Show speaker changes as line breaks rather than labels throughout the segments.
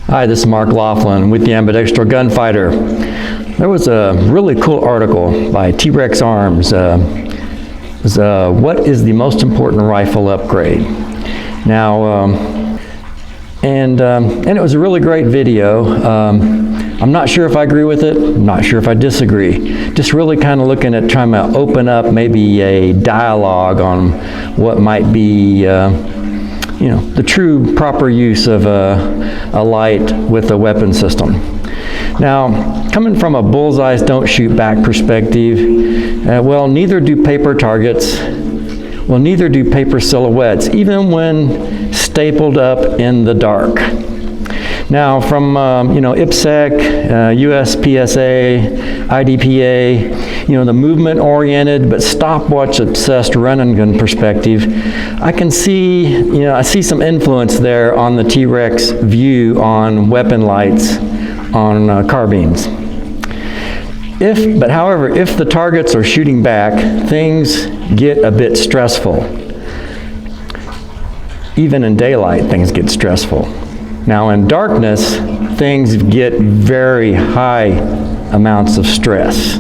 Hi, this is Mark Laughlin with the Ambidextral Gunfighter. There was a really cool article by T.Rex Arms. What is the most important rifle upgrade? Now, and it was a really great video. I'm not sure if I agree with it. I'm not sure if I disagree. Just really kind of looking at trying to open up maybe a dialogue on what might be the true proper use of a light with a weapon system. Now, coming from a bullseyes don't shoot back perspective, well, neither do paper targets. Well, neither do paper silhouettes, even when stapled up in the dark. Now, from IPSEC, USPSA, IDPA, the movement-oriented but stopwatch-obsessed run and gun perspective, I can see, I see some influence there on the T.Rex view on weapon lights on carbines. However, if the targets are shooting back, things get a bit stressful. Even in daylight, things get stressful. Now in darkness, things get very high amounts of stress,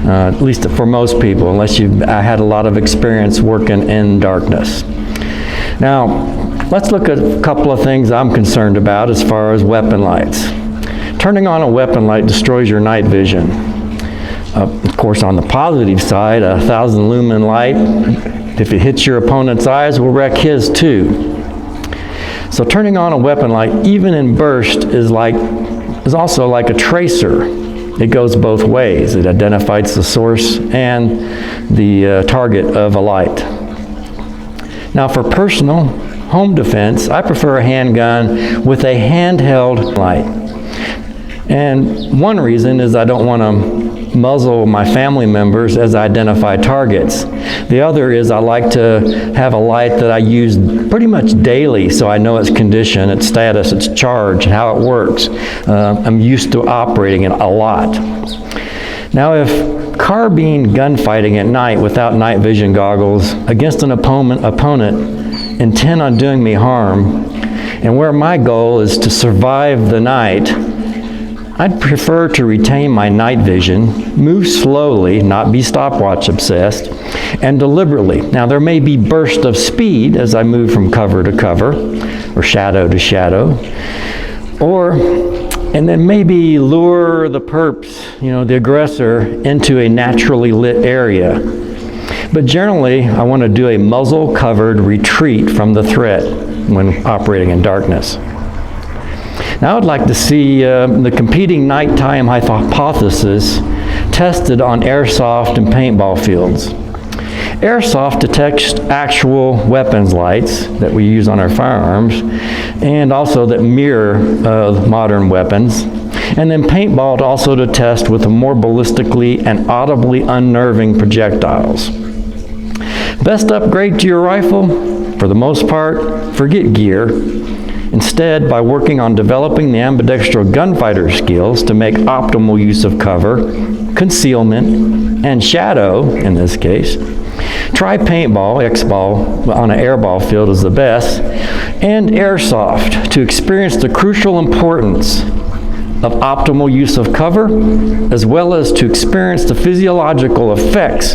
at least for most people, unless I had a lot of experience working in darkness. Now, let's look at a couple of things I'm concerned about as far as weapon lights. Turning on a weapon light destroys your night vision. Of course, on the positive side, a 1,000 lumen light, if it hits your opponent's eyes, will wreck his too. So turning on a weapon light, even in burst, is also like a tracer. It goes both ways. It identifies the source and the target of a light. Now for personal home defense, I prefer a handgun with a handheld light. And one reason is I don't want to muzzle my family members as I identify targets. The other is I like to have a light that I use pretty much daily so I know its condition, its status, its charge, how it works. I'm used to operating it a lot. Now if carbine gunfighting at night without night vision goggles against an opponent intent on doing me harm, and where my goal is to survive the night, I'd prefer to retain my night vision, move slowly, not be stopwatch obsessed, and deliberately. Now there may be bursts of speed as I move from cover to cover, or shadow to shadow, and then maybe lure the perps, the aggressor, into a naturally lit area. But generally, I want to do a muzzle-covered retreat from the threat when operating in darkness. Now I'd like to see the competing nighttime hypothesis tested on airsoft and paintball fields. Airsoft detects actual weapons lights that we use on our firearms and also that mirror modern weapons. And then paintball also to test with more ballistically and audibly unnerving projectiles. Best upgrade to your rifle? For the most part, forget gear. Instead, by working on developing the ambidextrous gunfighter skills to make optimal use of cover, concealment, and shadow, in this case, try paintball, X-ball, on an airball field is the best, and airsoft to experience the crucial importance of optimal use of cover, as well as to experience the physiological effects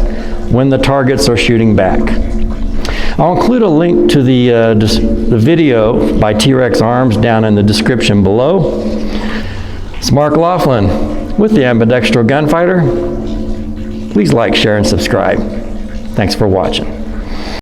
when the targets are shooting back. I'll include a link to the video by T.Rex Arms down in the description below. It's Mark Laughlin with the Ambidextrous Gunfighter. Please like, share, and subscribe. Thanks for watching.